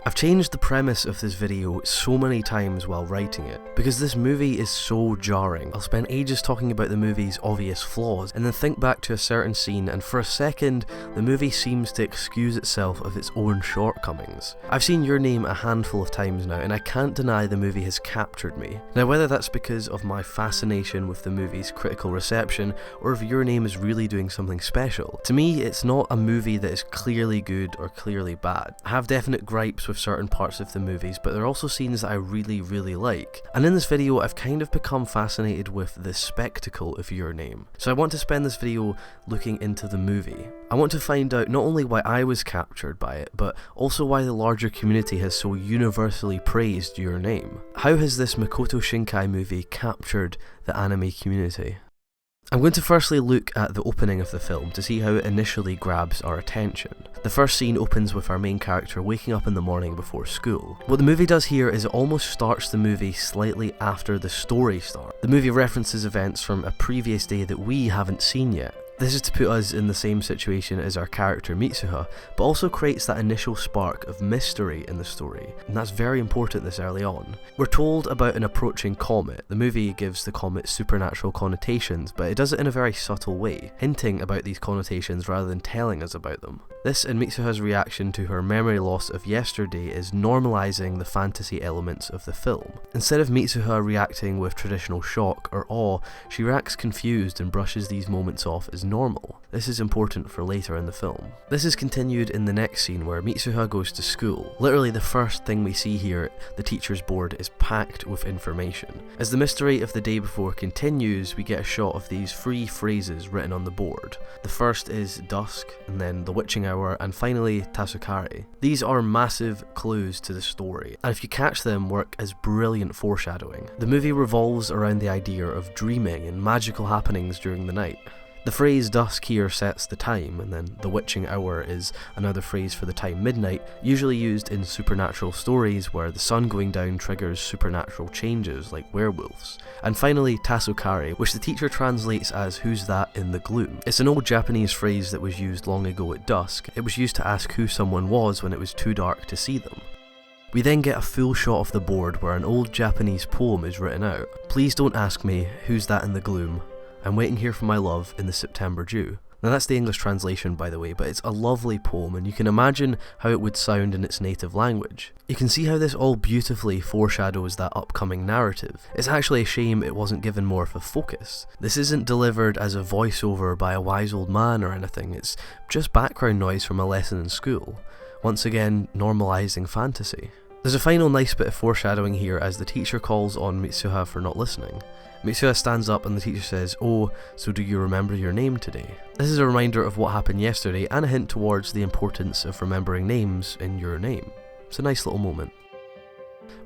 I've changed the premise of this video so many times while writing it, because this movie is so jarring. I'll spend ages talking about the movie's obvious flaws, and then think back to a certain scene, and for a second, the movie seems to excuse itself of its own shortcomings. I've seen Your Name a handful of times now, and I can't deny the movie has captured me. Now, whether that's because of my fascination with the movie's critical reception, or if Your Name is really doing something special, to me, it's not a movie that is clearly good or clearly bad. I have definite gripes with certain parts of the movies, but there are also scenes that I really like. And in this video, I've kind of become fascinated with the spectacle of Your Name. So I want to spend this video looking into the movie. I want to find out not only why I was captured by it, but also why the larger community has so universally praised Your Name. How has this Mokoto Shinkai movie captured the anime community? I'm going to firstly look at the opening of the film to see how it initially grabs our attention. The first scene opens with our main character waking up in the morning before school. What the movie does here is it almost starts the movie slightly after the story starts. The movie references events from a previous day that we haven't seen yet. This is to put us in the same situation as our character Mitsuha, but also creates that initial spark of mystery in the story, and that's very important this early on. We're told about an approaching comet. The movie gives the comet supernatural connotations, but it does it in a very subtle way, hinting about these connotations rather than telling us about them. This and Mitsuha's reaction to her memory loss of yesterday is normalising the fantasy elements of the film. Instead of Mitsuha reacting with traditional shock or awe, she reacts confused and brushes these moments off as normal. This is important for later in the film. This is continued in the next scene where Mitsuha goes to school. Literally the first thing we see here, the teacher's board is packed with information. As the mystery of the day before continues, we get a shot of these 3 phrases written on the board. The first is dusk, and then the witching hour, and finally Tasukari. These are massive clues to the story, and if you catch them, work as brilliant foreshadowing. The movie revolves around the idea of dreaming and magical happenings during the night. The phrase dusk here sets the time, and then the witching hour is another phrase for the time midnight, usually used in supernatural stories where the sun going down triggers supernatural changes like werewolves. And finally Tasukari, which the teacher translates as who's that in the gloom. It's an old Japanese phrase that was used long ago at dusk. It was used to ask who someone was when it was too dark to see them. We then get a full shot of the board where an old Japanese poem is written out. Please don't ask me, who's that in the gloom? I'm waiting here for my love in the September dew. Now that's the English translation by the way, but it's a lovely poem and you can imagine how it would sound in its native language. You can see how this all beautifully foreshadows that upcoming narrative. It's actually a shame it wasn't given more of a focus. This isn't delivered as a voiceover by a wise old man or anything, it's just background noise from a lesson in school. Once again, normalising fantasy. There's a final nice bit of foreshadowing here as the teacher calls on Mitsuha for not listening. Mitsuha stands up and the teacher says, "Oh, so do you remember your name today?" This is a reminder of what happened yesterday and a hint towards the importance of remembering names in Your Name. It's a nice little moment.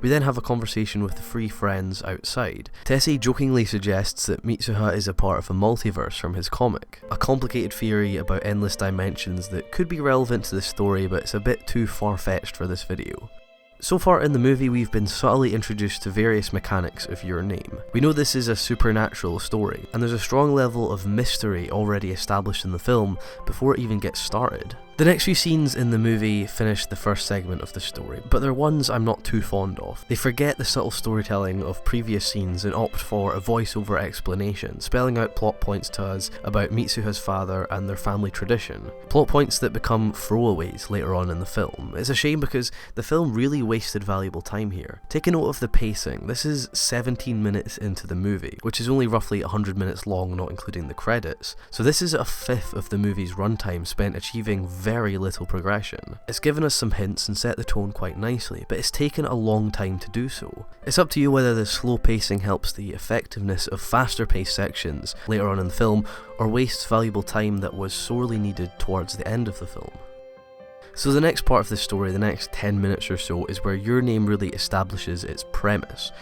We then have a conversation with the 3 friends outside. Tessie jokingly suggests that Mitsuha is a part of a multiverse from his comic, a complicated theory about endless dimensions that could be relevant to the story, but it's a bit too far-fetched for this video. So far in the movie we've been subtly introduced to various mechanics of Your Name. We know this is a supernatural story, and there's a strong level of mystery already established in the film before it even gets started. The next few scenes in the movie finish the first segment of the story, but they're ones I'm not too fond of. They forget the subtle storytelling of previous scenes and opt for a voiceover explanation, spelling out plot points to us about Mitsuha's father and their family tradition. Plot points that become throwaways later on in the film. It's a shame because the film really wasted valuable time here. Take a note of the pacing. This is 17 minutes into the movie, which is only roughly 100 minutes long, not including the credits. So this is a fifth of the movie's runtime spent achieving very little progression. It's given us some hints and set the tone quite nicely, but it's taken a long time to do so. It's up to you whether the slow pacing helps the effectiveness of faster paced sections later on in the film, or wastes valuable time that was sorely needed towards the end of the film. So the next part of the story, the next 10 minutes or so, is where Your Name really establishes its premise.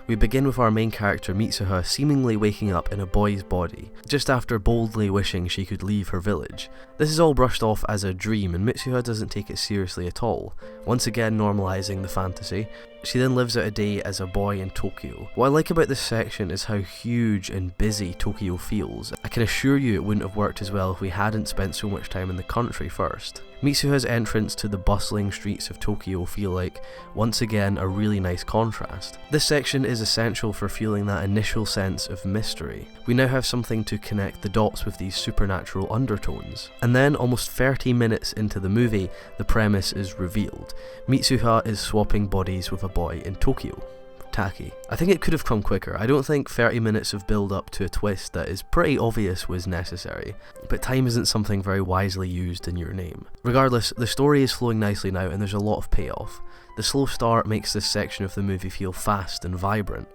We begin with our main character Mitsuha seemingly waking up in a boy's body, just after boldly wishing she could leave her village. This is all brushed off as a dream and Mitsuha doesn't take it seriously at all, once again normalising the fantasy. She then lives out a day as a boy in Tokyo. What I like about this section is how huge and busy Tokyo feels. I can assure you it wouldn't have worked as well if we hadn't spent so much time in the country first. Mitsuha's entrance to the bustling streets of Tokyo feel like, once again, a really nice contrast. This section is essential for feeling that initial sense of mystery. We now have something to connect the dots with these supernatural undertones. And then, almost 30 minutes into the movie, the premise is revealed. Mitsuha is swapping bodies with a boy in Tokyo. Taki. I think it could have come quicker. I don't think 30 minutes of build up to a twist that is pretty obvious was necessary, but time isn't something very wisely used in Your Name. Regardless, the story is flowing nicely now and there's a lot of payoff. The slow start makes this section of the movie feel fast and vibrant.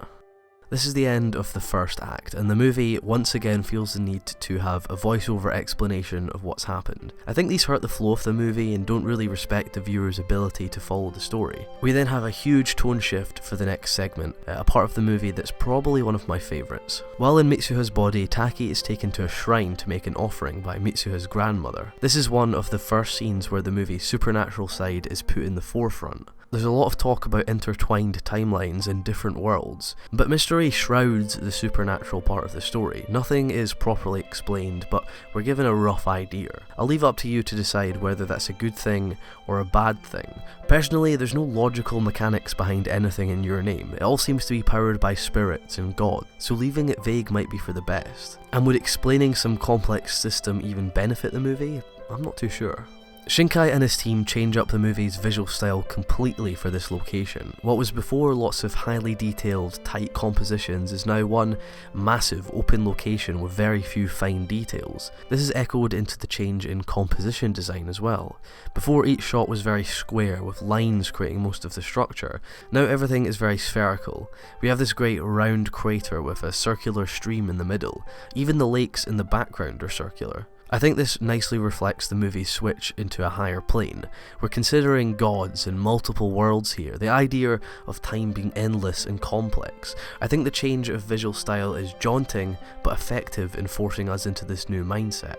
This is the end of the first act, and the movie once again feels the need to have a voiceover explanation of what's happened. I think these hurt the flow of the movie and don't really respect the viewer's ability to follow the story. We then have a huge tone shift for the next segment, a part of the movie that's probably one of my favourites. While in Mitsuha's body, Taki is taken to a shrine to make an offering by Mitsuha's grandmother. This is one of the first scenes where the movie's supernatural side is put in the forefront. There's a lot of talk about intertwined timelines in different worlds, but mystery shrouds the supernatural part of the story. Nothing is properly explained, but we're given a rough idea. I'll leave up to you to decide whether that's a good thing or a bad thing. Personally, there's no logical mechanics behind anything in Your Name. It all seems to be powered by spirits and God, so leaving it vague might be for the best. And would explaining some complex system even benefit the movie? I'm not too sure. Shinkai and his team change up the movie's visual style completely for this location. What was before lots of highly detailed, tight compositions is now one massive open location with very few fine details. This is echoed into the change in composition design as well. Before, each shot was very square, with lines creating most of the structure. Now everything is very spherical. We have this great round crater with a circular stream in the middle. Even the lakes in the background are circular. I think this nicely reflects the movie's switch into a higher plane. We're considering gods and multiple worlds here, the idea of time being endless and complex. I think the change of visual style is jaunting but effective in forcing us into this new mindset.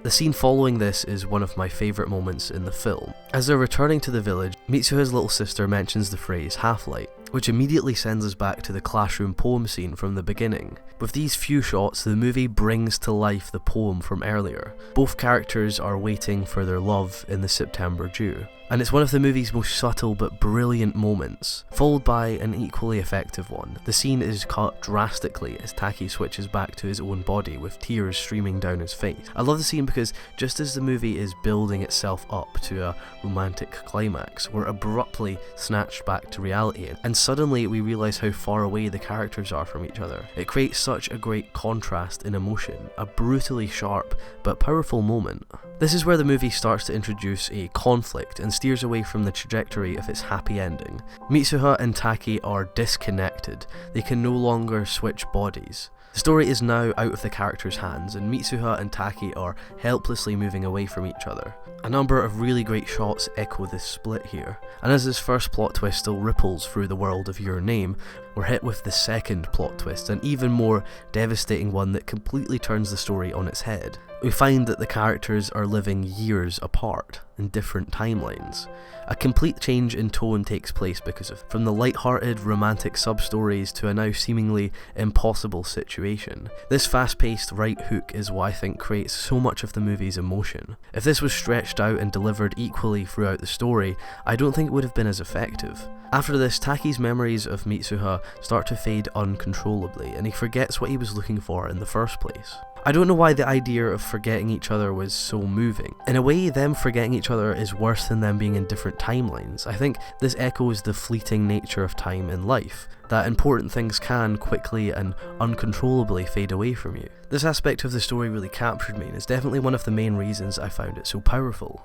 The scene following this is one of my favourite moments in the film. As they're returning to the village, Mitsuha's little sister mentions the phrase half-light, which immediately sends us back to the classroom poem scene from the beginning. With these few shots, the movie brings to life the poem from earlier. Both characters are waiting for their love in the September dew. And it's one of the movie's most subtle but brilliant moments, followed by an equally effective one. The scene is cut drastically as Taki switches back to his own body with tears streaming down his face. I love the scene because just as the movie is building itself up to a romantic climax, we're abruptly snatched back to reality, and suddenly we realise how far away the characters are from each other. It creates such a great contrast in emotion, a brutally sharp but powerful moment. This is where the movie starts to introduce a conflict and steers away from the trajectory of its happy ending. Mitsuha and Taki are disconnected. They can no longer switch bodies. The story is now out of the characters' hands, and Mitsuha and Taki are helplessly moving away from each other. A number of really great shots echo this split here, and as this first plot twist still ripples through the world of Your Name, we're hit with the second plot twist, an even more devastating one that completely turns the story on its head. We find that the characters are living years apart in different timelines. A complete change in tone takes place because of, from the light-hearted romantic sub-stories to a now seemingly impossible situation. This fast-paced right hook is what I think creates so much of the movie's emotion. If this was stretched out and delivered equally throughout the story, I don't think it would have been as effective. After this, Taki's memories of Mitsuha start to fade uncontrollably, and he forgets what he was looking for in the first place. I don't know why the idea of forgetting each other was so moving. In a way, them forgetting each other is worse than them being in different timelines. I think this echoes the fleeting nature of time in life, that important things can quickly and uncontrollably fade away from you. This aspect of the story really captured me, and is definitely one of the main reasons I found it so powerful.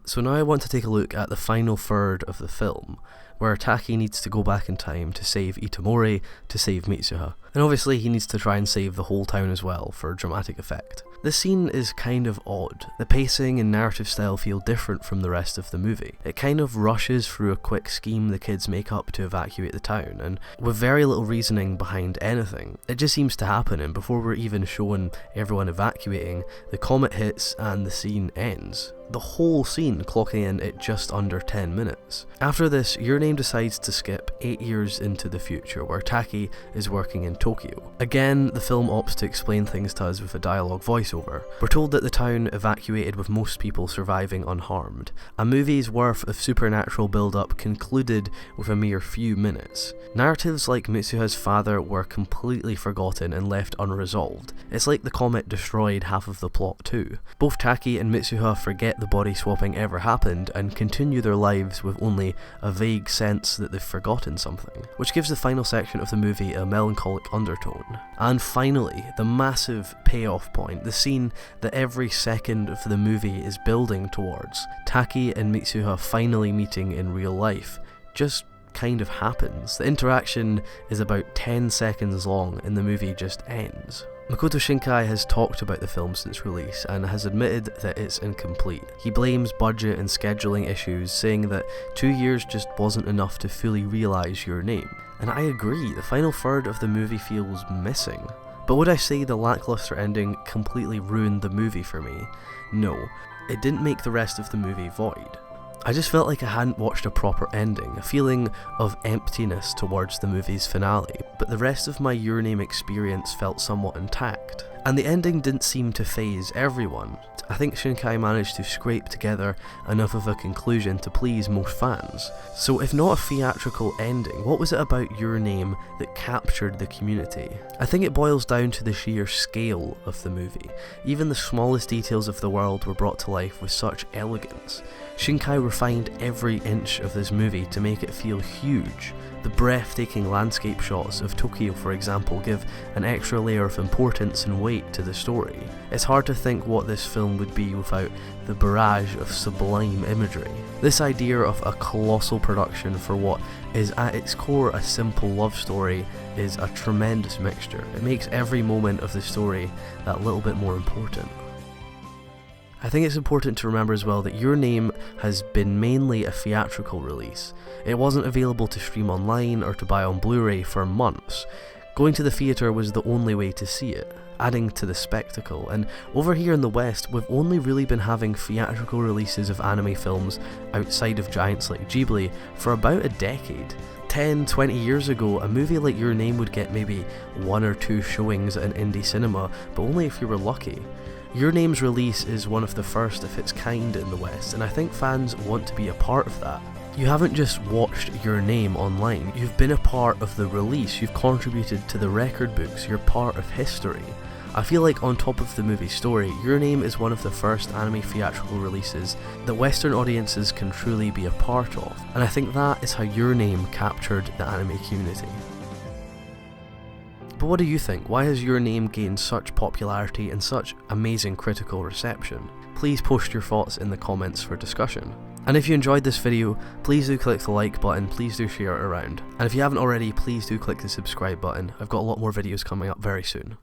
So now I want to take a look at the final third of the film, where Taki needs to go back in time to save Itomori, to save Mitsuha. And obviously he needs to try and save the whole town as well, for dramatic effect. This scene is kind of odd. The pacing and narrative style feel different from the rest of the movie. It kind of rushes through a quick scheme the kids make up to evacuate the town, and with very little reasoning behind anything. It just seems to happen, and before we're even shown everyone evacuating, the comet hits and the scene ends. the whole scene clocking in at just under 10 minutes. After this, Your Name decides to skip 8 years into the future, where Taki is working in Tokyo. Again, the film opts to explain things to us with a dialogue voiceover. We're told that the town evacuated with most people surviving unharmed. A movie's worth of supernatural build-up concluded with a mere few minutes. Narratives like Mitsuha's father were completely forgotten and left unresolved. It's like the comet destroyed half of the plot too. Both Taki and Mitsuha forget the body swapping ever happened and continue their lives with only a vague sense that they've forgotten something, which gives the final section of the movie a melancholic undertone. And finally, the massive payoff point, the scene that every second of the movie is building towards, Taki and Mitsuha finally meeting in real life, just kind of happens. The interaction is about 10 seconds long and the movie just ends. Makoto Shinkai has talked about the film since release and has admitted that it's incomplete. He blames budget and scheduling issues, saying that 2 years just wasn't enough to fully realise Your Name. And I agree, the final third of the movie feels missing. But would I say the lackluster ending completely ruined the movie for me? No, it didn't make the rest of the movie void. I just felt like I hadn't watched a proper ending, a feeling of emptiness towards the movie's finale, but the rest of my Your Name experience felt somewhat intact. And the ending didn't seem to faze everyone. I think Shinkai managed to scrape together enough of a conclusion to please most fans. So if not a theatrical ending, what was it about Your Name that captured the community? I think it boils down to the sheer scale of the movie. Even the smallest details of the world were brought to life with such elegance. Shinkai refined every inch of this movie to make it feel huge. The breathtaking landscape shots of Tokyo, for example, give an extra layer of importance and weight to the story. It's hard to think what this film would be without the barrage of sublime imagery. This idea of a colossal production for what is at its core a simple love story is a tremendous mixture. It makes every moment of the story that little bit more important. I think it's important to remember as well that Your Name has been mainly a theatrical release. It wasn't available to stream online or to buy on Blu-ray for months. Going to the theatre was the only way to see it, adding to the spectacle, and over here in the West we've only really been having theatrical releases of anime films outside of giants like Ghibli for about a decade. 10-20 years ago, a movie like Your Name would get maybe 1 or 2 showings at an indie cinema, but only if you were lucky. Your Name's release is one of the first of its kind in the West, and I think fans want to be a part of that. You haven't just watched Your Name online, you've been a part of the release, you've contributed to the record books, you're part of history. I feel like on top of the movie story, Your Name is one of the first anime theatrical releases that Western audiences can truly be a part of, and I think that is how Your Name captured the anime community. But what do you think? Why has Your Name gained such popularity and such amazing critical reception? Please post your thoughts in the comments for discussion. And if you enjoyed this video, please do click the like button, please do share it around. And if you haven't already, please do click the subscribe button. I've got a lot more videos coming up very soon.